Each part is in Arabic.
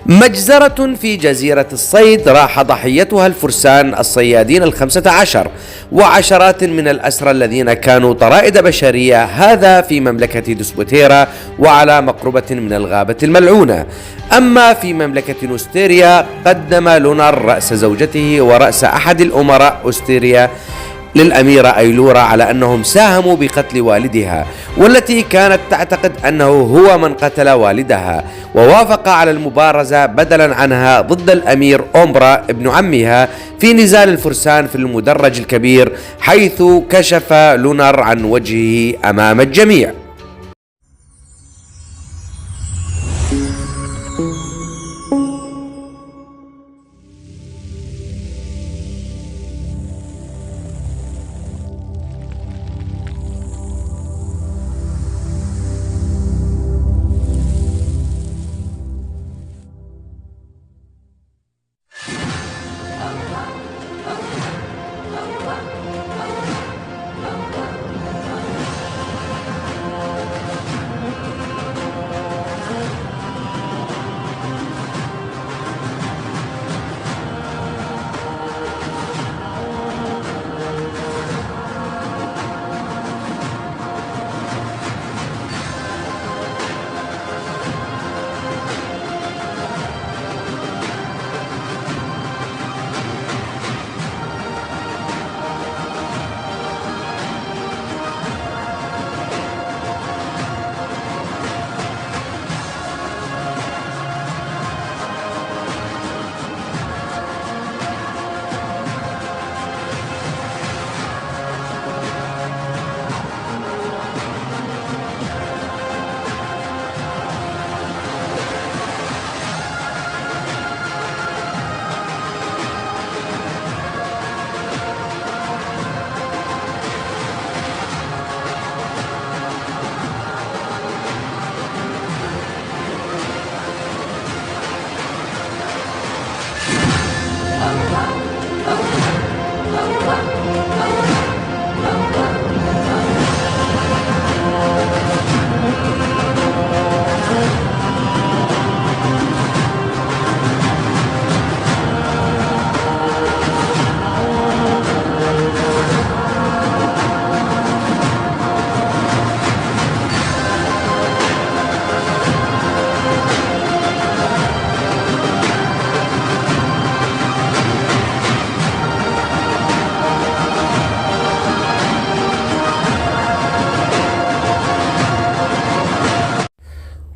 مجزرة في جزيرة الصيد راح ضحيتها الفرسان الصيادين 15 وعشرات من الأسرى الذين كانوا طرائد بشرية، هذا في مملكة دسبوتيرا وعلى مقربة من الغابة الملعونة. أما في مملكة نوستيريا قدم لونر رأس زوجته ورأس أحد الأمراء أوستيريا للأميرة أيلورا على أنهم ساهموا بقتل والدها، والتي كانت تعتقد أنه هو من قتل والدها، ووافق على المبارزة بدلا عنها ضد الأمير أومبرا ابن عمها في نزال الفرسان في المدرج الكبير، حيث كشف لونر عن وجهه أمام الجميع.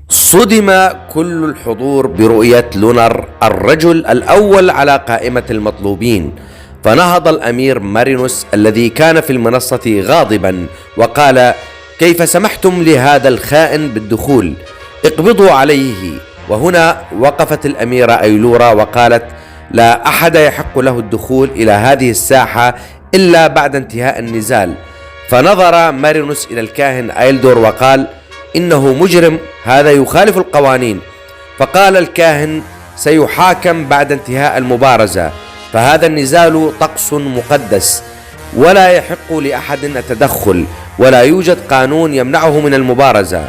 صدم كل الحضور برؤية لونر الرجل الأول على قائمة المطلوبين، فنهض الأمير مارينوس الذي كان في المنصة غاضبا وقال: كيف سمحتم لهذا الخائن بالدخول؟ اقبضوا عليه. وهنا وقفت الأميرة أيلورا وقالت: لا أحد يحق له الدخول إلى هذه الساحة إلا بعد انتهاء النزال. فنظر مارينوس إلى الكاهن أيلدور وقال: إنه مجرم، هذا يخالف القوانين. فقال الكاهن: سيحاكم بعد انتهاء المبارزة، فهذا النزال طقس مقدس ولا يحق لأحد التدخل، ولا يوجد قانون يمنعه من المبارزة.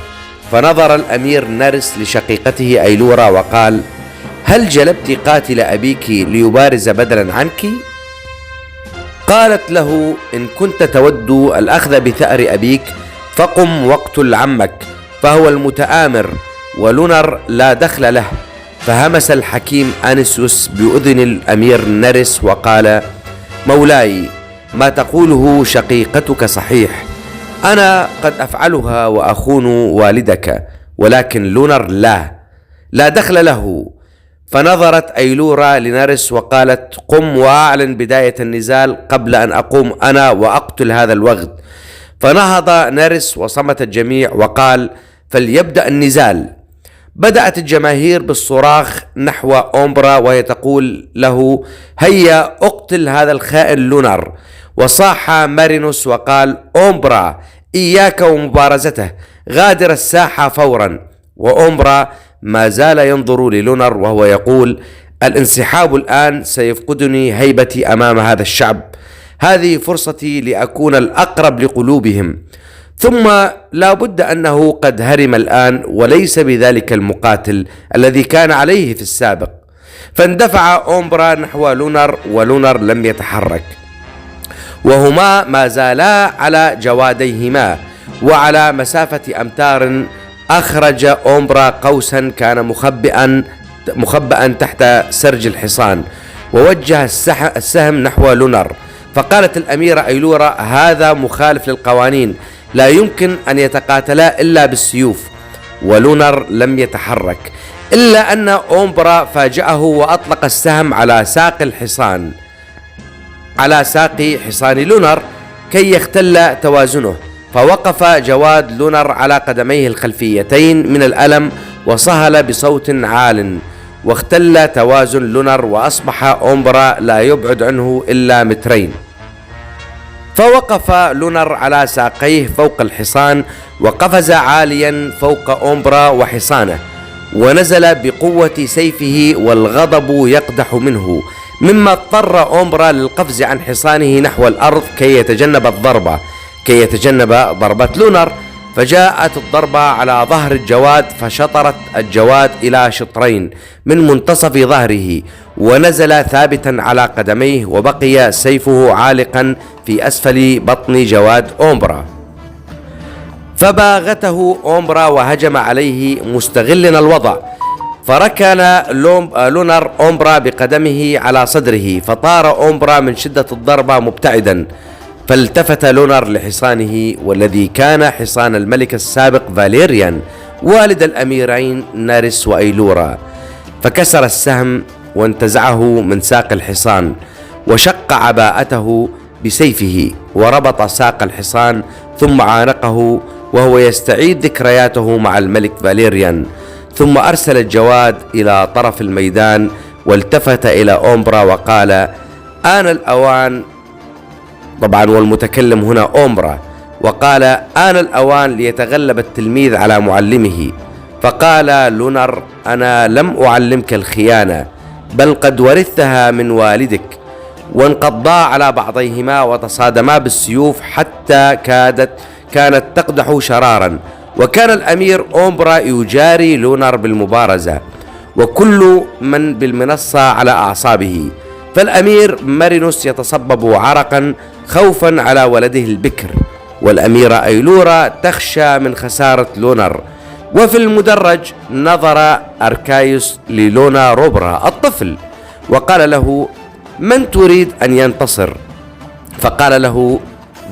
فنظر الأمير نارس لشقيقته أيلورا وقال: هل جلبت قاتل أبيك ليبارز بدلا عنك؟ قالت له: إن كنت تود الأخذ بثأر أبيك فقم واقتل عمك، فهو المتآمر ولونر لا دخل له. فهمس الحكيم أنيسوس بأذن الأمير نارس وقال: مولاي، ما تقوله شقيقتك صحيح، أنا قد أفعلها وأخون والدك، ولكن لونر لا دخل له. فنظرت أيلورا لنارس وقالت: قم وأعلن بداية النزال قبل أن أقوم أنا وأقتل هذا الوغد. فنهض نارس وصمت الجميع وقال: فليبدأ النزال. بدأت الجماهير بالصراخ نحو أومبرا وهي تقول له: هيا اقتل هذا الخائن لونر. وصاح مارينوس وقال: أومبرا، إياك ومبارزته، غادر الساحة فورا. وأومبرا ما زال ينظر للونر وهو يقول: الانسحاب الآن سيفقدني هيبتي أمام هذا الشعب، هذه فرصتي لأكون الأقرب لقلوبهم. ثم لا بد أنه قد هرم الآن وليس بذلك المقاتل الذي كان عليه في السابق. فاندفع أومبرا نحو لونر، ولونر لم يتحرك، وهما ما زالا على جواديهما وعلى مسافة أمتار. أخرج أومبرا قوسا كان مخبئا تحت سرج الحصان، ووجه السهم نحو لونر. فقالت الأميرة أيلورا: هذا مخالف للقوانين، لا يمكن أن يتقاتلا إلا بالسيوف. ولونر لم يتحرك، إلا أن أومبرا فاجأه وأطلق السهم على ساق حصان لونر كي يختل توازنه. فوقف جواد لونر على قدميه الخلفيتين من الألم وصهل بصوت عال، واختل توازن لونر، وأصبح أومبرا لا يبعد عنه إلا مترين. فوقف لونر على ساقيه فوق الحصان، وقفز عاليا فوق أومبرا وحصانه، ونزل بقوة سيفه والغضب يقدح منه، مما اضطر أومبرا للقفز عن حصانه نحو الأرض كي يتجنب ضربة لونر. فجاءت الضربة على ظهر الجواد، فشطرت الجواد إلى شطرين من منتصف ظهره، ونزل ثابتا على قدميه، وبقي سيفه عالقا في أسفل بطن جواد أومبرا. فباغته أومبرا وهجم عليه مستغلا الوضع، فركن لونر أومبرا بقدمه على صدره، فطار أومبرا من شدة الضربة مبتعدا. فالتفت لونر لحصانه، والذي كان حصان الملك السابق فاليريان والد الأميرين نارس وأيلورا، فكسر السهم وانتزعه من ساق الحصان، وشق عباءته بسيفه، وربط ساق الحصان، ثم عانقه وهو يستعيد ذكرياته مع الملك فاليريان. ثم أرسل الجواد إلى طرف الميدان، والتفت إلى أومبرا وقال: آن الأوان، طبعا والمتكلم هنا أومبرا، وقال: آن الأوان ليتغلب التلميذ على معلمه. فقال لونر: أنا لم أعلمك الخيانة، بل قد ورثتها من والدك. وانقضا على بعضيهما وتصادما بالسيوف حتى كانت تقدح شرارا. وكان الأمير أومبرا يجاري لونر بالمبارزة، وكل من بالمنصة على أعصابه. فالأمير مارينوس يتصبب عرقا خوفا على ولده البكر، والأميرة أيلورا تخشى من خسارة لونر. وفي المدرج نظر أركايوس للونا روبرا الطفل، وقال له: من تريد أن ينتصر؟ فقال له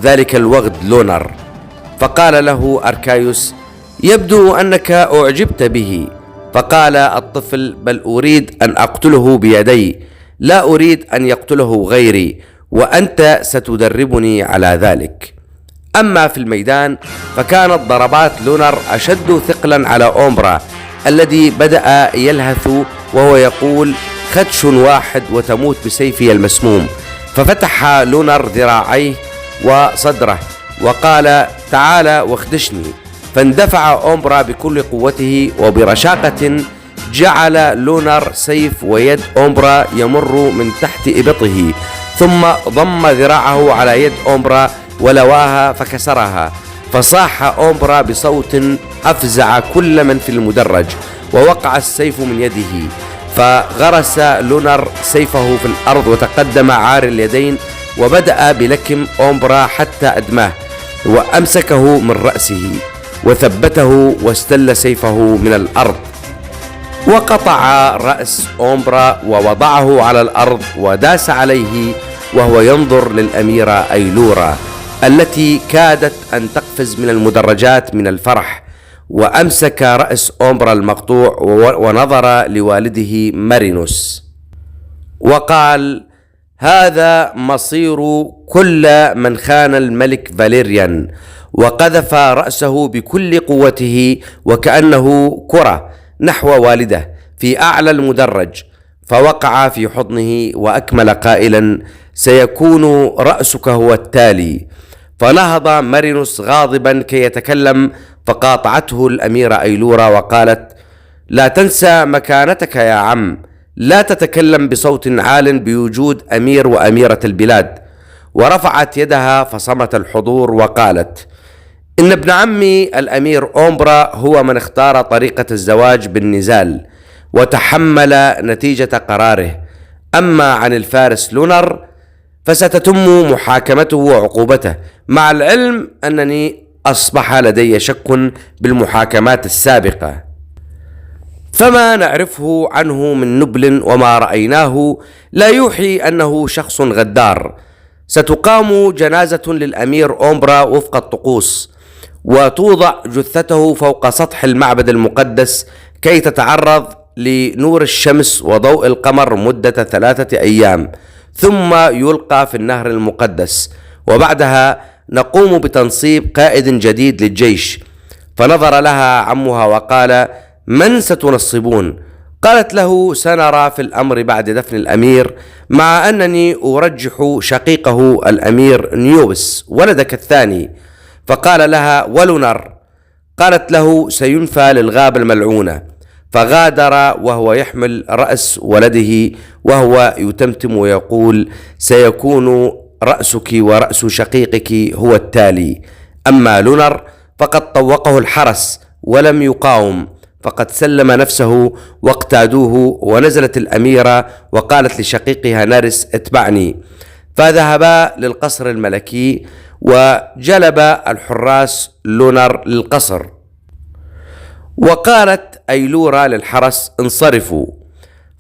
ذلك الوغد لونر. فقال له أركايوس: يبدو أنك أعجبت به. فقال الطفل: بل أريد أن أقتله بيدي، لا أريد أن يقتله غيري، وأنت ستدربني على ذلك. أما في الميدان فكانت ضربات لونر أشد ثقلا على أومبرا، الذي بدأ يلهث وهو يقول: خدش واحد وتموت بسيفي المسموم. ففتح لونر ذراعيه وصدره وقال: تعال واخدشني. فاندفع أومبرا بكل قوته، وبرشاقة جعل لونر سيف ويد أومبرا يمر من تحت إبطه، ثم ضم ذراعه على يد أومبرا ولواها فكسرها. فصاح أومبرا بصوت أفزع كل من في المدرج، ووقع السيف من يده. فغرس لونر سيفه في الأرض وتقدم عار اليدين، وبدأ بلكم أومبرا حتى أدماه، وأمسكه من رأسه وثبته واستل سيفه من الأرض، وقطع رأس أومبرا ووضعه على الأرض وداس عليه وهو ينظر للأميرة أيلورا التي كادت أن تقفز من المدرجات من الفرح. وأمسك رأس أومبرا المقطوع ونظر لوالده مارينوس وقال: هذا مصير كل من خان الملك فاليريان. وقذف رأسه بكل قوته وكأنه كرة نحو والده في أعلى المدرج، فوقع في حضنه وأكمل قائلا: سيكون رأسك هو التالي. فنهض مارينوس غاضبا كي يتكلم، فقاطعته الأميرة أيلورا وقالت: لا تنسى مكانتك يا عم، لا تتكلم بصوت عال بوجود أمير وأميرة البلاد. ورفعت يدها فصمت الحضور وقالت: إن ابن عمي الأمير أومبرا هو من اختار طريقة الزواج بالنزال وتحمل نتيجة قراره. أما عن الفارس لونر فستتم محاكمته وعقوبته، مع العلم أنني أصبح لدي شك بالمحاكمات السابقة، فما نعرفه عنه من نبل وما رأيناه لا يوحي أنه شخص غدار. ستقام جنازة للأمير أومبرا وفق الطقوس، وتوضع جثته فوق سطح المعبد المقدس كي تتعرض لنور الشمس وضوء القمر مدة 3 أيام، ثم يلقى في النهر المقدس. وبعدها نقوم بتنصيب قائد جديد للجيش. فنظر لها عمها وقال: من ستنصبون؟ قالت له: سنرى في الأمر بعد دفن الأمير، مع أنني أرجح شقيقه الأمير نيوبس ولدك الثاني. فقال لها: ولونر؟ قالت له: سينفى للغابة الملعونة. فغادر وهو يحمل رأس ولده وهو يتمتم ويقول: سيكون رأسك ورأس شقيقك هو التالي. أما لونر فقد طوقه الحرس ولم يقاوم، فقد سلم نفسه واقتادوه. ونزلت الأميرة وقالت لشقيقها نارس: اتبعني. فذهبا للقصر الملكي، وجلب الحراس لونر للقصر. وقالت أيلورا للحرس: انصرفوا.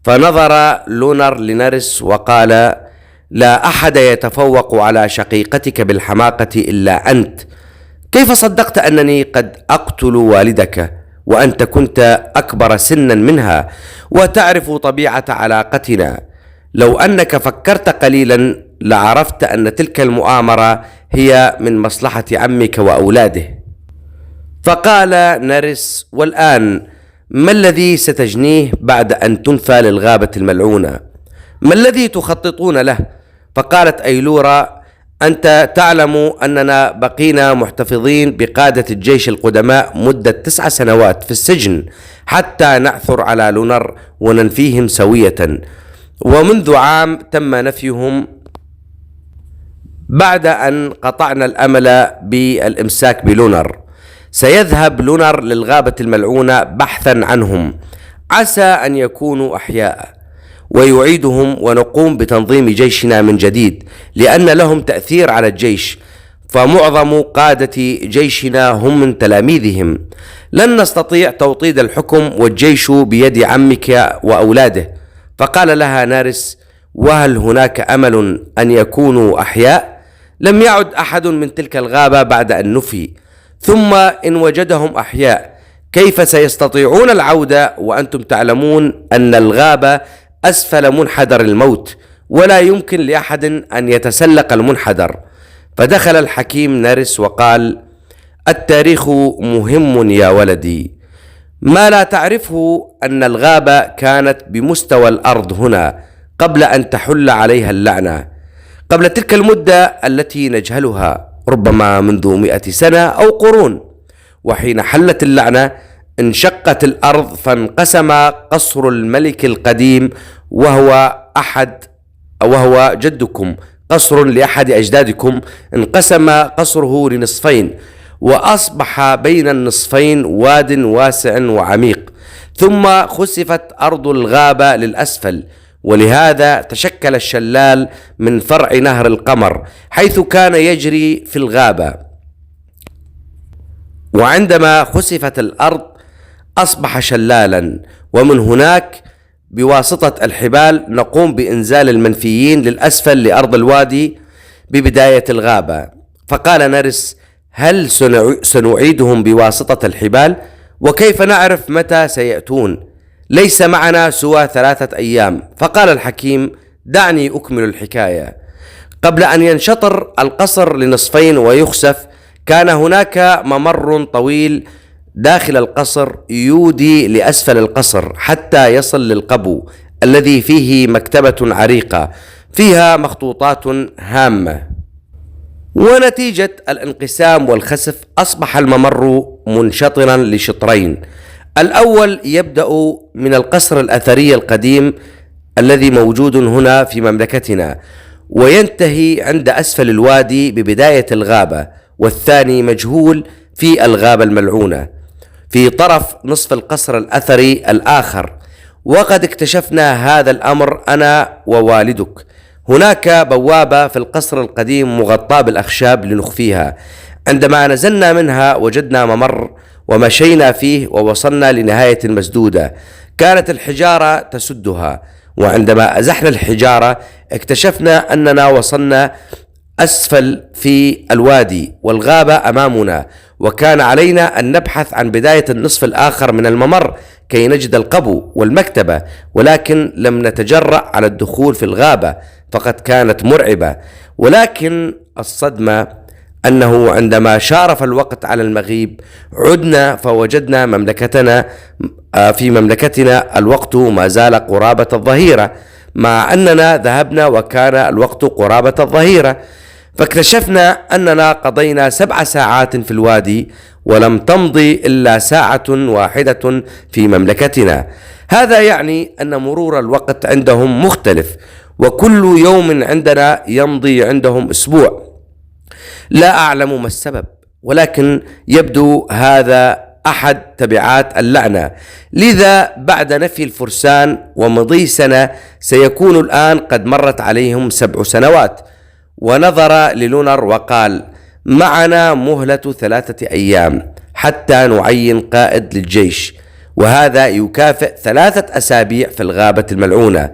فنظر لونر لنارس وقال: لا أحد يتفوق على شقيقتك بالحماقة إلا أنت. كيف صدقت أنني قد أقتل والدك وأنت كنت أكبر سنا منها وتعرف طبيعة علاقتنا؟ لو أنك فكرت قليلا لعرفت أن تلك المؤامرة هي من مصلحة عمك وأولاده. فقال نارس: والآن ما الذي ستجنيه بعد أن تنفى للغابة الملعونة؟ ما الذي تخططون له؟ فقالت أيلورا: أنت تعلم أننا بقينا محتفظين بقادة الجيش القدماء مدة 9 سنوات في السجن حتى نعثر على لونر وننفيهم سوية، ومنذ عام تم نفيهم بعد أن قطعنا الأمل بالإمساك بلونر. سيذهب لونر للغابة الملعونة بحثا عنهم، عسى أن يكونوا أحياء، ويعيدهم ونقوم بتنظيم جيشنا من جديد، لأن لهم تأثير على الجيش، فمعظم قادة جيشنا هم من تلاميذهم. لن نستطيع توطيد الحكم والجيش بيد عمك وأولاده. فقال لها نارس: وهل هناك أمل أن يكونوا أحياء؟ لم يعد أحد من تلك الغابة بعد أن نفي، ثم إن وجدهم أحياء كيف سيستطيعون العودة وأنتم تعلمون أن الغابة أسفل منحدر الموت، ولا يمكن لأحد أن يتسلق المنحدر. فدخل الحكيم نارس وقال: التاريخ مهم يا ولدي. ما لا تعرفه أن الغابة كانت بمستوى الأرض هنا قبل أن تحل عليها اللعنة، قبل تلك المدة التي نجهلها، ربما منذ 100 سنة أو قرون. وحين حلت اللعنة انشقت الأرض، فانقسم قصر الملك القديم وهو جدكم، قصر لأحد أجدادكم، انقسم قصره لنصفين، وأصبح بين النصفين واد واسع وعميق، ثم خسفت أرض الغابة للأسفل، ولهذا تشكل الشلال من فرع نهر القمر حيث كان يجري في الغابة. وعندما خسفت الأرض أصبح شلالا، ومن هناك بواسطة الحبال نقوم بإنزال المنفيين للأسفل لأرض الوادي ببداية الغابة. فقال نارس: هل سنعيدهم بواسطة الحبال؟ وكيف نعرف متى سيأتون؟ ليس معنا سوى 3 أيام. فقال الحكيم: دعني أكمل الحكاية. قبل أن ينشطر القصر لنصفين ويخسف، كان هناك ممر طويل داخل القصر يودي لأسفل القصر حتى يصل للقبو الذي فيه مكتبة عريقة فيها مخطوطات هامة. ونتيجة الانقسام والخسف أصبح الممر منشطرا لشطرين: الأول يبدأ من القصر الأثري القديم الذي موجود هنا في مملكتنا، وينتهي عند أسفل الوادي ببداية الغابة، والثاني مجهول في الغابة الملعونة في طرف نصف القصر الأثري الآخر، وقد اكتشفنا هذا الأمر أنا ووالدك. هناك بوابة في القصر القديم مغطاة بالأخشاب لنخفيها. عندما نزلنا منها وجدنا ممر ومشينا فيه ووصلنا لنهاية مسدودة كانت الحجارة تسدها، وعندما أزحنا الحجارة اكتشفنا أننا وصلنا أسفل في الوادي والغابة أمامنا، وكان علينا أن نبحث عن بداية النصف الآخر من الممر كي نجد القبو والمكتبة، ولكن لم نتجرأ على الدخول في الغابة فقد كانت مرعبة. ولكن الصدمة أنه عندما شارف الوقت على المغيب عدنا فوجدنا في مملكتنا الوقت ما زال قرابة الظهيرة، مع أننا ذهبنا وكان الوقت قرابة الظهيرة، فاكتشفنا أننا قضينا 7 ساعات في الوادي ولم تمضي إلا ساعة واحدة في مملكتنا. هذا يعني أن مرور الوقت عندهم مختلف، وكل يوم عندنا يمضي عندهم أسبوع. لا أعلم ما السبب، ولكن يبدو هذا أحد تبعات اللعنة. لذا بعد نفي الفرسان ومضي سنة سيكون الآن قد مرت عليهم 7 سنوات. ونظر للونر وقال: معنا مهلة 3 أيام حتى نعين قائد للجيش، وهذا يكافئ 3 أسابيع في الغابة الملعونة.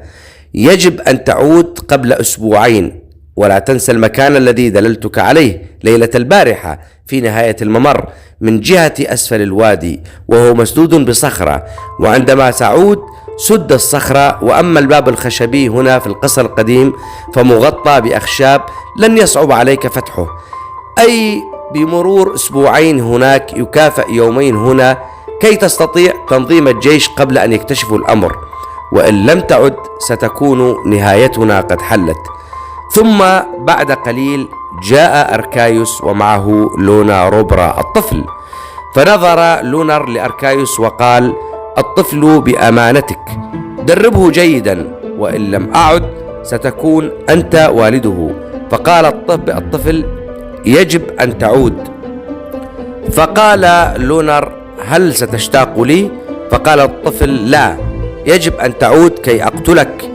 يجب أن تعود قبل 2 أسبوع، ولا تنسى المكان الذي دللتك عليه ليلة البارحة في نهاية الممر من جهة أسفل الوادي، وهو مسدود بصخرة، وعندما تعود سد الصخرة. وأما الباب الخشبي هنا في القصر القديم فمغطى بأخشاب لن يصعب عليك فتحه، أي بمرور 2 أسبوع هناك يكافئ 2 يوم هنا كي تستطيع تنظيم الجيش قبل أن يكتشفوا الأمر، وإن لم تعد ستكون نهايتنا قد حلت. ثم بعد قليل جاء أركايوس ومعه لونا روبرا الطفل، فنظر لونر لأركايوس وقال: الطفل بأمانتك، دربه جيدا، وإن لم أعد ستكون أنت والده. فقال الطفل: يجب أن تعود. فقال لونر: هل ستشتاق لي؟ فقال الطفل: لا، يجب أن تعود كي أقتلك.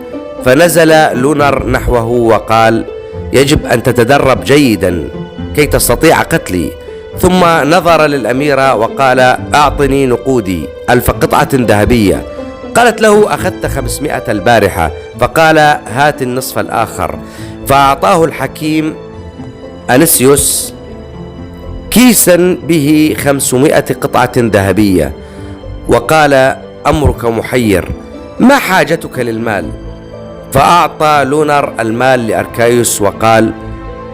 فنزل لونر نحوه وقال: يجب أن تتدرب جيدا كي تستطيع قتلي. ثم نظر للأميرة وقال: أعطني نقودي 1000 قطعة ذهبية. قالت له: أخذت 500 البارحة. فقال: هات النصف الآخر. فأعطاه الحكيم أنيسيوس كيسا به 500 قطعة ذهبية، وقال: أمرك محير، ما حاجتك للمال؟ فأعطى لونر المال لأركايوس وقال: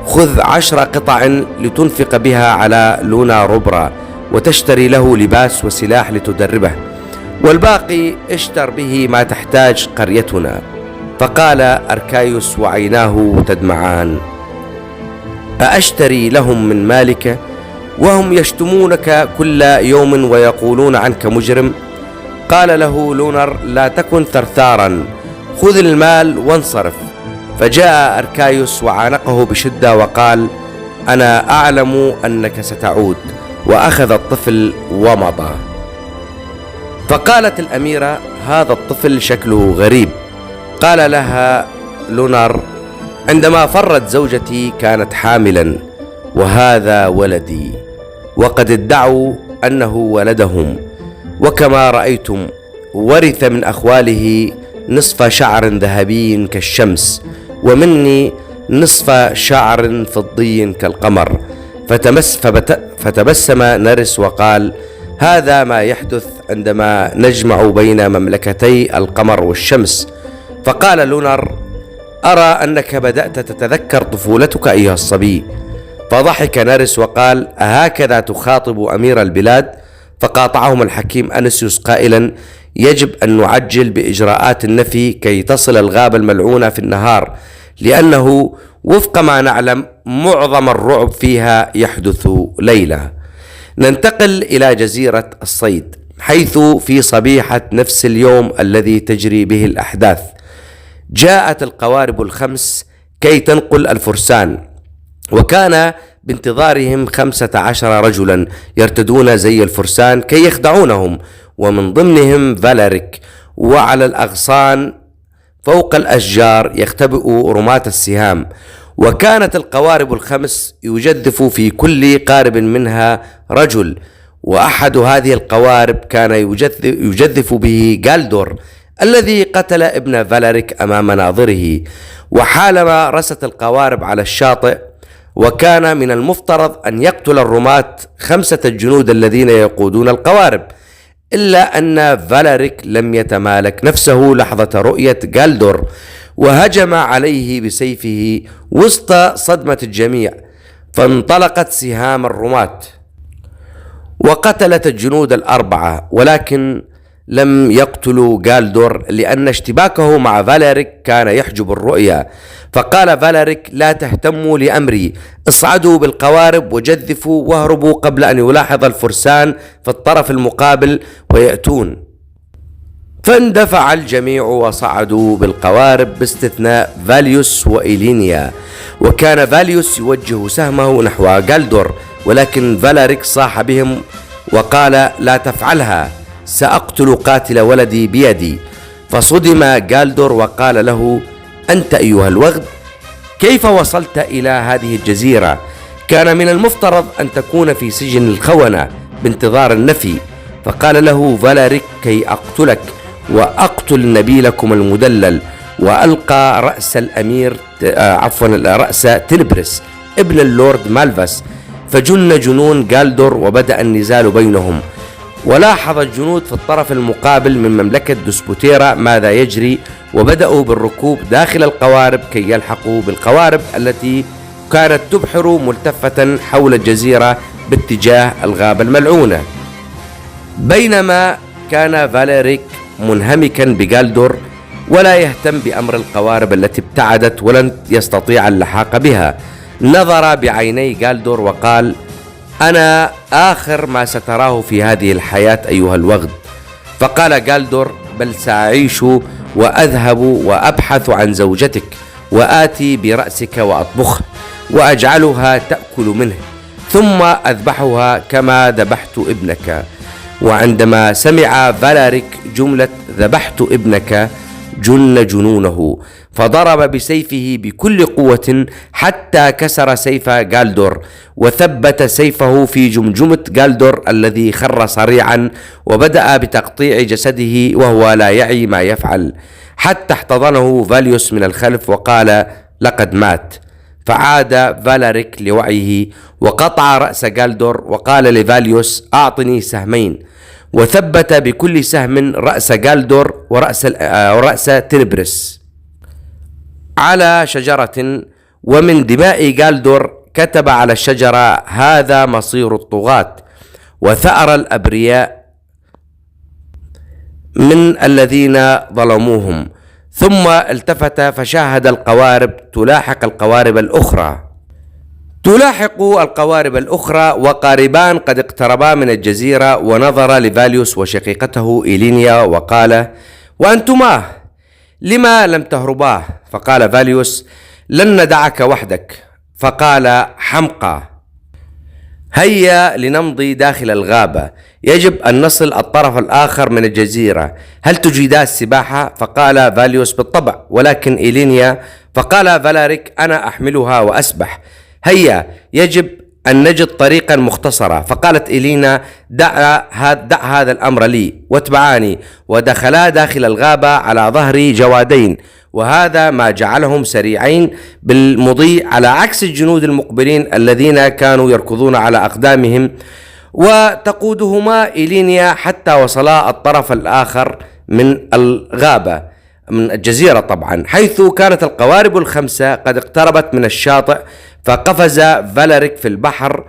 خذ 10 قطع لتنفق بها على لونا روبرا وتشتري له لباس وسلاح لتدربه، والباقي اشتر به ما تحتاج قريتنا. فقال أركايوس وعيناه تدمعان: أأشتري لهم من مالك وهم يشتمونك كل يوم ويقولون عنك مجرم؟ قال له لونر: لا تكن ثرثارا، خذ المال وانصرف. فجاء أركايوس وعانقه بشدة وقال: أنا أعلم أنك ستعود. وأخذ الطفل ومضى. فقالت الأميرة: هذا الطفل شكله غريب. قال لها لونر: عندما فرت زوجتي كانت حاملا، وهذا ولدي، وقد ادعوا أنه ولدهم، وكما رأيتم ورث من أخواله نصف شعر ذهبي كالشمس، ومني نصف شعر فضي كالقمر. فتبسم نرس وقال: هذا ما يحدث عندما نجمع بين مملكتي القمر والشمس. فقال لونر: أرى أنك بدأت تتذكر طفولتك أيها الصبي. فضحك نرس وقال: أهكذا تخاطب أمير البلاد؟ فقاطعهم الحكيم أنيسيوس قائلا: يجب أن نعجل بإجراءات النفي كي تصل الغابة الملعونة في النهار، لأنه وفق ما نعلم معظم الرعب فيها يحدث ليلة. ننتقل إلى جزيرة الصيد، حيث في صبيحة نفس اليوم الذي تجري به الأحداث جاءت القوارب ال5 كي تنقل الفرسان، وكان بانتظارهم 15 رجلا يرتدون زي الفرسان كي يخدعونهم، ومن ضمنهم فاليريك. وعلى الأغصان فوق الأشجار يختبئ رماة السهام. وكانت القوارب الخمس يجدف في كل قارب منها رجل، وأحد هذه القوارب كان يجدف به جالدور الذي قتل ابن فاليريك أمام ناظره. وحالما رست القوارب على الشاطئ، وكان من المفترض أن يقتل الرماة 5 الجنود الذين يقودون القوارب، إلا أن فاليريك لم يتمالك نفسه لحظة رؤية جالدور، وهجم عليه بسيفه وسط صدمة الجميع، فانطلقت سهام الرماة وقتلت الجنود 4، ولكن لم يقتلوا جالدور لأن اشتباكه مع فاليريك كان يحجب الرؤية. فقال فاليريك: لا تهتموا لأمري، اصعدوا بالقوارب وجذفوا واهربوا قبل أن يلاحظ الفرسان في الطرف المقابل ويأتون. فاندفع الجميع وصعدوا بالقوارب باستثناء فاليوس وإيلينيا. وكان فاليوس يوجه سهمه نحو جالدور، ولكن فاليريك صاح بهم وقال: لا تفعلها، سأقتل قاتل ولدي بيدي. فصدم جالدور وقال له: أنت أيها الوغد، كيف وصلت إلى هذه الجزيرة؟ كان من المفترض أن تكون في سجن الخونة بانتظار النفي. فقال له فاليريك: كي أقتلك وأقتل نبيلكم المدلل. وألقى رأس رأس تلبرس ابن اللورد مالفاس، فجن جنون جالدور وبدأ النزال بينهم. ولاحظ الجنود في الطرف المقابل من مملكة دسبوتيرا ماذا يجري، وبدأوا بالركوب داخل القوارب كي يلحقوا بالقوارب التي كانت تبحر ملتفة حول الجزيرة باتجاه الغابة الملعونة. بينما كان فاليريك منهمكا بجالدور ولا يهتم بأمر القوارب التي ابتعدت ولن يستطيع اللحاق بها، نظر بعيني جالدور وقال: أنا آخر ما ستراه في هذه الحياة أيها الوغد. فقال جالدور: بل سأعيش وأذهب وأبحث عن زوجتك، وآتي برأسك وأطبخه وأجعلها تأكل منه، ثم أذبحها كما ذبحت ابنك. وعندما سمع فاليريك جملة ذبحت ابنك جن جنونه، فضرب بسيفه بكل قوة حتى كسر سيف جالدور، وثبت سيفه في جمجمة جالدور الذي خر صريعا، وبدأ بتقطيع جسده وهو لا يعي ما يفعل، حتى احتضنه فاليوس من الخلف وقال: لقد مات. فعاد فاليريك لوعيه وقطع رأس جالدور وقال لفاليوس: أعطني سهمين، وثبت بكل سهم رأس جالدور ورأس تلبرس على شجرة، ومن دماء جالدور كتب على الشجرة: هذا مصير الطغاة. وثأر الأبرياء من الذين ظلموهم، ثم التفت فشاهد القوارب تلاحق القوارب الأخرى، وقاربان قد اقتربا من الجزيرة. ونظر لفاليوس وشقيقته إيلينيا وقال: وأنتما لما لم تهرباه؟ فقال فاليوس: لن ندعك وحدك. فقال حمقى: هيا لنمضي داخل الغابة، يجب أن نصل الطرف الآخر من الجزيرة، هل تجيدا السباحة؟ فقال فاليوس: بالطبع، ولكن إيلينيا. فقال فاليريك: أنا أحملها وأسبح. هيا، يجب أن نجد طريقا مختصرة. فقالت إيلينا: دع هذا الأمر لي واتبعاني. ودخلا داخل الغابة على ظهر جوادين، وهذا ما جعلهم سريعين بالمضي على عكس الجنود المقبلين الذين كانوا يركضون على أقدامهم، وتقودهما إيلينيا حتى وصلا الطرف الآخر من الغابة، من الجزيرة طبعا، حيث كانت القوارب الخمسة قد اقتربت من الشاطئ. فقفز فاليريك في البحر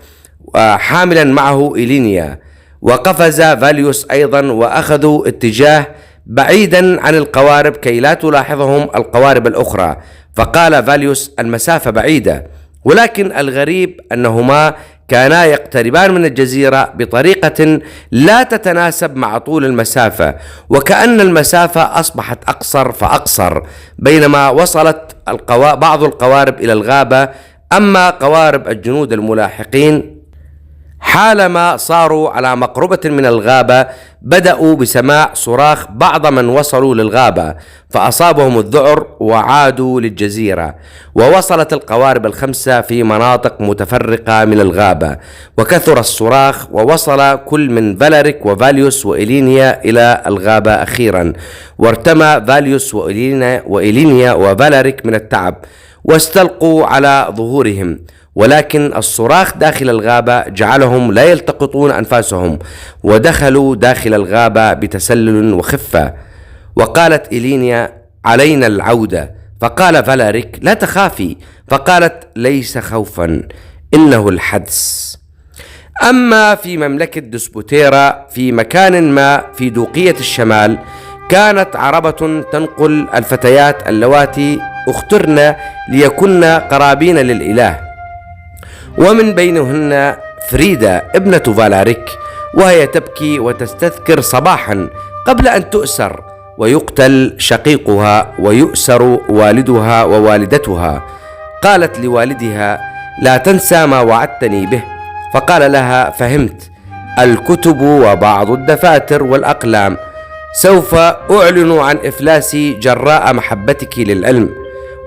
حاملا معه إيلينيا، وقفز فاليوس أيضا، وأخذوا اتجاه بعيدا عن القوارب كي لا تلاحظهم القوارب الأخرى. فقال فاليوس: المسافة بعيدة، ولكن الغريب أنهما كانا يقتربان من الجزيرة بطريقة لا تتناسب مع طول المسافة، وكأن المسافة أصبحت أقصر فأقصر. بينما وصلت بعض القوارب إلى الغابة أما قوارب الجنود الملاحقين حالما صاروا على مقربة من الغابة بدأوا بسماع صراخ بعض من وصلوا للغابة، فأصابهم الذعر وعادوا للجزيرة. ووصلت القوارب الخمسة في مناطق متفرقة من الغابة، وكثر الصراخ، ووصل كل من فالاريك وفاليوس وإيلينيا إلى الغابة أخيرا، وارتمى فاليوس وإيلينيا وفالاريك من التعب واستلقوا على ظهورهم، ولكن الصراخ داخل الغابة جعلهم لا يلتقطون أنفاسهم، ودخلوا داخل الغابة بتسلل وخفة. وقالت إيلينيا: علينا العودة. فقال فالاريك: لا تخافي. فقالت: ليس خوفا، إنه الحدس. أما في مملكة دسبوتيرا في مكان ما في دوقية الشمال، كانت عربة تنقل الفتيات اللواتي اخترن ليكن قرابين للإله، ومن بينهن فريدا ابنة فالاريك، وهي تبكي وتستذكر صباحا قبل أن تؤسر ويقتل شقيقها ويؤسر والدها ووالدتها. قالت لوالدها: لا تنسى ما وعدتني به. فقال لها: فهمت، الكتب وبعض الدفاتر والأقلام. سوف أعلن عن إفلاسي جراء محبتك للعلم،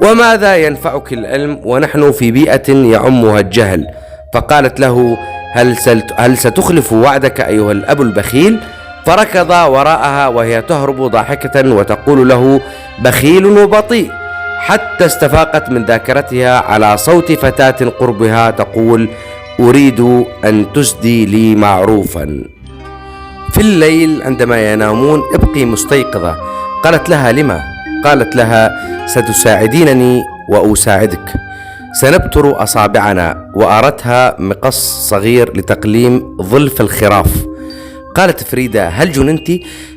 وماذا ينفعك العلم ونحن في بيئة يعمها الجهل؟ فقالت له: هل ستخلف وعدك أيها الأب البخيل؟ فركض وراءها وهي تهرب ضاحكة وتقول له: بخيل وبطيء، حتى استفاقت من ذاكرتها على صوت فتاة قربها تقول: أريد أن تسدي لي معروفا. في الليل عندما ينامون ابقي مستيقظة. قالت لها: لما؟ قالت لها: ستساعدينني وأساعدك. سنبتر أصابعنا. وأرتها مقص صغير لتقليم ظلف الخراف. قالت فريدا: هل جننت؟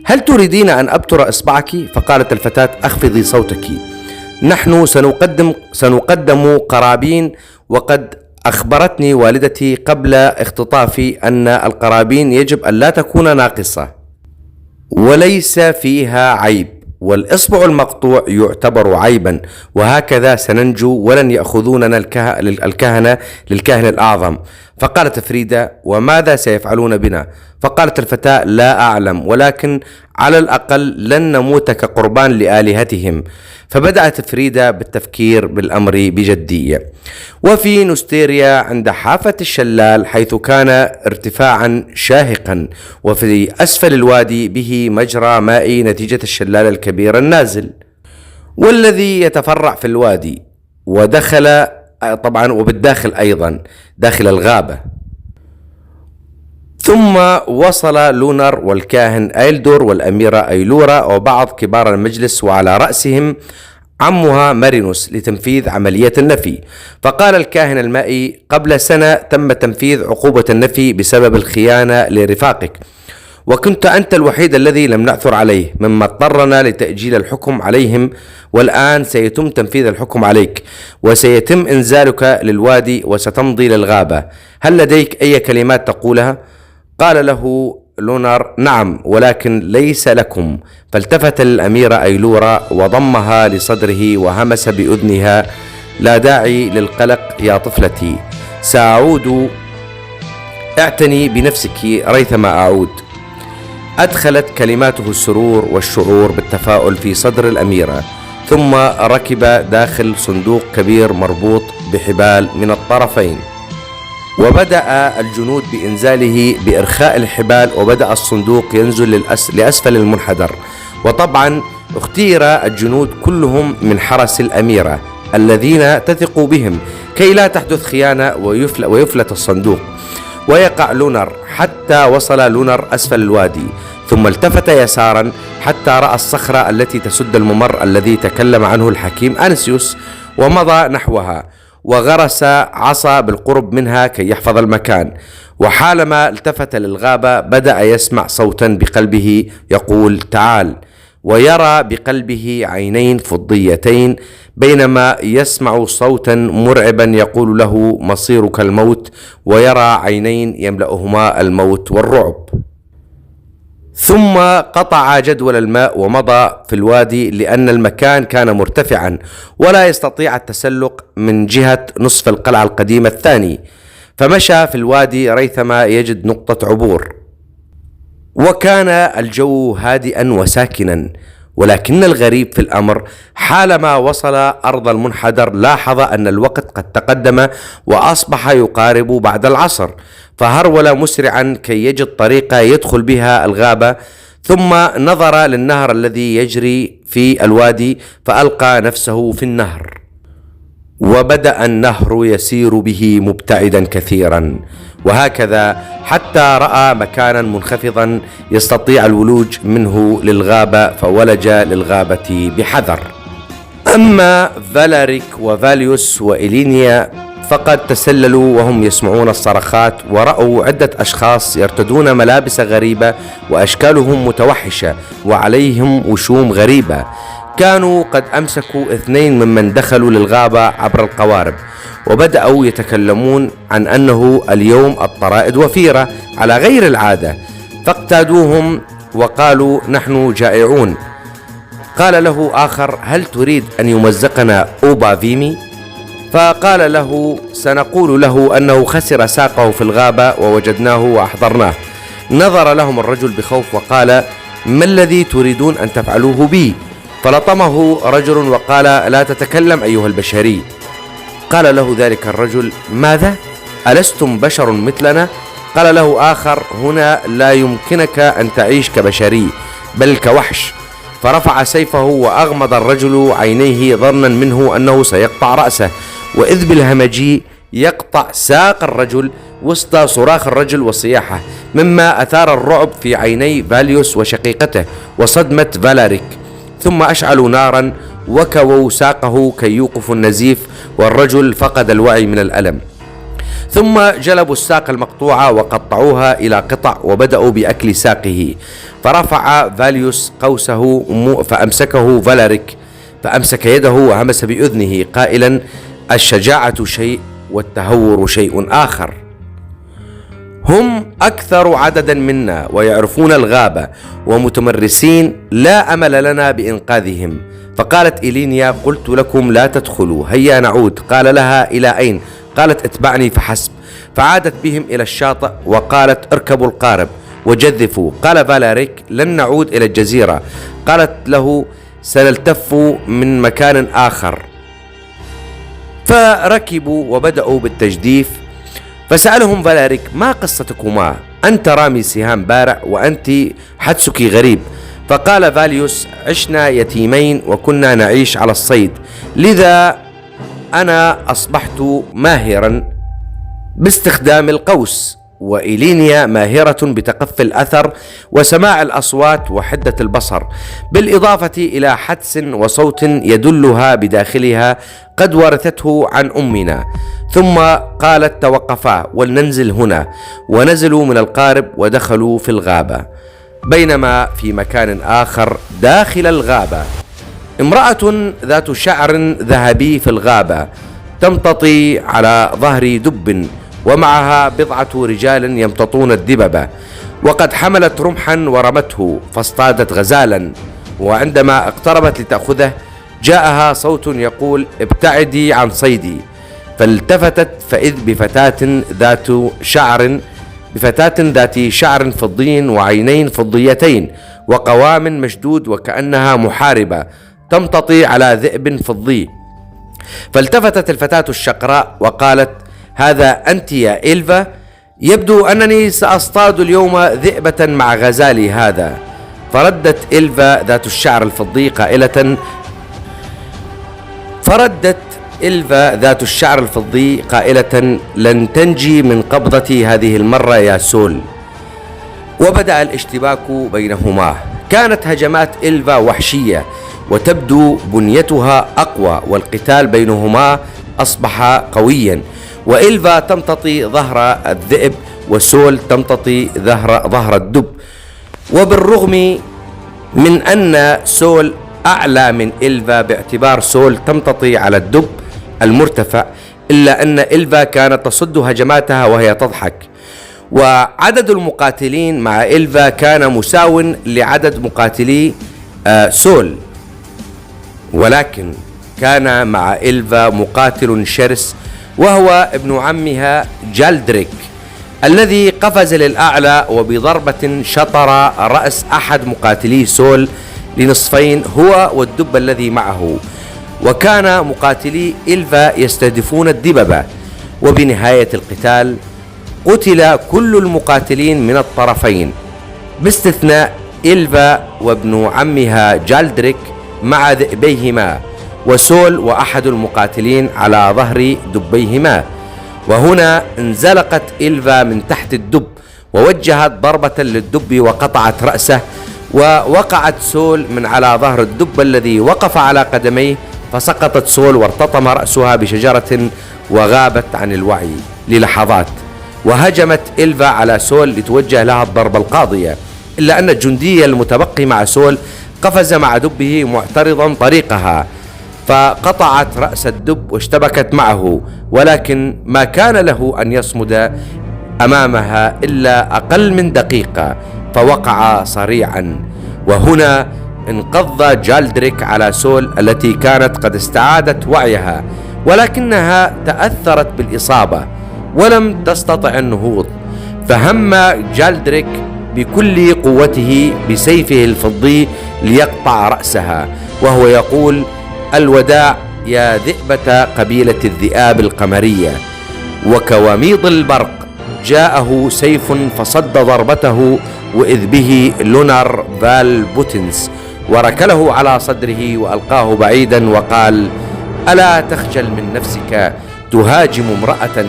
هل تريدين أن أبتر إصبعك؟ فقالت الفتاة: أخفضي صوتك، نحن سنقدم قرابين، وقد أخبرتني والدتي قبل اختطافي أن القرابين يجب أن لا تكون ناقصة وليس فيها عيب، والإصبع المقطوع يعتبر عيبا، وهكذا سننجو ولن يأخذوننا الكهنة للكاهن الأعظم. فقالت فريدا: وماذا سيفعلون بنا؟ فقالت الفتاة: لا أعلم، ولكن على الأقل لن نموت كقربان لآلهتهم. فبدأت فريدا بالتفكير بالأمر بجدية. وفي نستيريا عند حافة الشلال، حيث كان ارتفاعا شاهقا وفي أسفل الوادي به مجرى مائي نتيجة الشلال الكبير النازل والذي يتفرع في الوادي، ودخل طبعا وبالداخل أيضا داخل الغابة. ثم وصل لونر والكاهن أيلدور والأميرة أيلورا وبعض كبار المجلس، وعلى رأسهم عمها مارينوس، لتنفيذ عملية النفي. فقال الكاهن المائي: قبل سنة تم تنفيذ عقوبة النفي بسبب الخيانة لرفاقك، وكنت أنت الوحيد الذي لم نعثر عليه، مما اضطرنا لتأجيل الحكم عليهم، والآن سيتم تنفيذ الحكم عليك، وسيتم إنزالك للوادي وستمضي للغابة. هل لديك أي كلمات تقولها؟ قال له لونر: نعم، ولكن ليس لكم. فالتفت الأميرة أيلورا وضمها لصدره وهمس بأذنها: لا داعي للقلق يا طفلتي، سأعود، اعتني بنفسك ريثما أعود. أدخلت كلماته السرور والشعور بالتفاؤل في صدر الأميرة، ثم ركب داخل صندوق كبير مربوط بحبال من الطرفين، وبدأ الجنود بإنزاله بإرخاء الحبال، وبدأ الصندوق ينزل لأسفل المنحدر. وطبعا اختير الجنود كلهم من حرس الأميرة الذين تثق بهم كي لا تحدث خيانة ويفلت الصندوق ويقع لونر، حتى وصل لونر أسفل الوادي، ثم التفت يسارا حتى رأى الصخرة التي تسد الممر الذي تكلم عنه الحكيم أنسيوس، ومضى نحوها وغرس عصا بالقرب منها كي يحفظ المكان. وحالما التفت للغابة بدأ يسمع صوتا بقلبه يقول: تعال، ويرى بقلبه عينين فضيتين، بينما يسمع صوتا مرعبا يقول له: مصيرك الموت، ويرى عينين يملأهما الموت والرعب. ثم قطع جدول الماء ومضى في الوادي لأن المكان كان مرتفعا ولا يستطيع التسلق من جهة نصف القلعة القديمة الثاني، فمشى في الوادي ريثما يجد نقطة عبور. وكان الجو هادئا وساكنا، ولكن الغريب في الأمر حالما وصل أرض المنحدر لاحظ أن الوقت قد تقدم وأصبح يقارب بعد العصر، فهرول مسرعا كي يجد طريقة يدخل بها الغابة، ثم نظر للنهر الذي يجري في الوادي فألقى نفسه في النهر، وبدأ النهر يسير به مبتعدا كثيرا، وهكذا حتى رأى مكانا منخفضا يستطيع الولوج منه للغابة، فولج للغابة بحذر. أما فالاريك وفاليوس وإيلينيا فقد تسللوا وهم يسمعون الصرخات، ورأوا عدة أشخاص يرتدون ملابس غريبة وأشكالهم متوحشة وعليهم وشوم غريبة. كانوا قد أمسكوا 2 ممن دخلوا للغابة عبر القوارب، وبدأوا يتكلمون عن أنه اليوم الطرائد وفيرة على غير العادة، فاقتادوهم وقالوا نحن جائعون. قال له آخر هل تريد أن يمزقنا أوبا فيمي؟ فقال له سنقول له أنه خسر ساقه في الغابة ووجدناه وأحضرناه. نظر لهم الرجل بخوف وقال ما الذي تريدون أن تفعلوه بي؟ فلطمه رجل وقال لا تتكلم أيها البشري. قال له ذلك الرجل ماذا؟ ألستم بشر مثلنا؟ قال له آخر هنا لا يمكنك أن تعيش كبشري بل كوحش. فرفع سيفه وأغمض الرجل عينيه ظنا منه أنه سيقطع رأسه، وإذ بالهمجي يقطع ساق الرجل وسط صراخ الرجل وصياحه، مما أثار الرعب في عيني فاليوس وشقيقته وصدمة فالاريك. ثم أشعلوا نارا وكووا ساقه كي يوقفوا النزيف، والرجل فقد الوعي من الألم. ثم جلبوا الساق المقطوعة وقطعوها إلى قطع وبدأوا بأكل ساقه. فرفع فاليوس قوسه فأمسكه فالاريك، فأمسك يده وهمس بأذنه قائلا الشجاعة شيء والتهور شيء آخر. هم أكثر عددا منا ويعرفون الغابة ومتمرسين، لا أمل لنا بإنقاذهم. فقالت إيلينيا قلت لكم لا تدخلوا، هيا نعود. قال لها إلى أين؟ قالت اتبعني فحسب. فعادت بهم إلى الشاطئ وقالت اركبوا القارب وجذفوا. قال فالاريك لن نعود إلى الجزيرة. قالت له سنلتف من مكان آخر. فركبوا وبدأوا بالتجديف. فسألهم فالاريك ما قصتكما؟ أنت رامي سهام بارع وأنت حدسك غريب. فقال فاليوس عشنا يتيمين وكنا نعيش على الصيد، لذا أنا أصبحت ماهرا باستخدام القوس، وإيلينيا ماهرة بتقفي الأثر وسماع الأصوات وحدة البصر، بالإضافة إلى حدس وصوت يدلها بداخلها قد ورثته عن أمنا. ثم قالت توقفا ولننزل هنا، ونزلوا من القارب ودخلوا في الغابة. بينما في مكان آخر داخل الغابة امرأة ذات شعر ذهبي في الغابة تمتطي على ظهر دب، ومعها 10 رجال يمتطون الدببة، وقد حملت رمحا ورمته فاصطادت غزالا، وعندما اقتربت لتأخذه جاءها صوت يقول ابتعدي عن صيدي. فالتفتت فإذ بفتاة ذات شعر فضي وعينين فضيتين وقوام مشدود وكأنها محاربة تمتطي على ذئب فضي. فالتفتت الفتاة الشقراء وقالت هذا أنت يا إلفا؟ يبدو أنني سأصطاد اليوم ذئبة مع غزالي هذا. فردت إلفا ذات الشعر الفضي قائلة لن تنجي من قبضتي هذه المرة يا سول. وبدأ الاشتباك بينهما. كانت هجمات إلفا وحشية وتبدو بنيتها أقوى، والقتال بينهما أصبح قويا، وإلفا تمتطي ظهر الذئب وسول تمتطي ظهر الدب. وبالرغم من أن سول أعلى من إلفا باعتبار سول تمتطي على الدب المرتفع، إلا أن إلفا كانت تصد هجماتها وهي تضحك. وعدد المقاتلين مع إلفا كان مساو لعدد مقاتلي سول، ولكن كان مع إلفا مقاتل شرس وهو ابن عمها جالدريك، الذي قفز للأعلى وبضربة شطر رأس أحد مقاتلي سول لنصفين هو والدب الذي معه. وكان مقاتلي إلفا يستهدفون الدببة، وبنهاية القتال قتل كل المقاتلين من الطرفين باستثناء إلفا وابن عمها جالدريك مع ذئبيهما، وسول وأحد المقاتلين على ظهر دبيهما. وهنا انزلقت إلفا من تحت الدب ووجهت ضربة للدب وقطعت رأسه، ووقعت سول من على ظهر الدب الذي وقف على قدميه، فسقطت سول وارتطم رأسها بشجرة وغابت عن الوعي للحظات. وهجمت إلفا على سول لتوجه لها الضربة القاضية، إلا أن الجندي المتبقي مع سول قفز مع دبه معترضا طريقها، فقطعت رأس الدب واشتبكت معه، ولكن ما كان له أن يصمد أمامها إلا أقل من دقيقة، فوقع صريعا. وهنا انقض جالدريك على سول التي كانت قد استعادت وعيها، ولكنها تأثرت بالإصابة ولم تستطع النهوض، فهم جالدريك بكل قوته بسيفه الفضي ليقطع رأسها وهو يقول: الوداع يا ذئبة قبيلة الذئاب القمرية. وكواميض البرق جاءه سيف فصد ضربته، وإذ به لونار فال بوتنس وركله على صدره وألقاه بعيدا وقال: ألا تخجل من نفسك تهاجم امرأة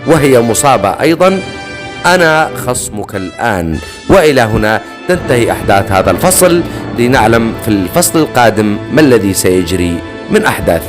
وهي مصابة أيضا؟ أنا خصمك الآن. وإلى هنا تنتهي أحداث هذا الفصل، لنعلم في الفصل القادم ما الذي سيجري من أحداث.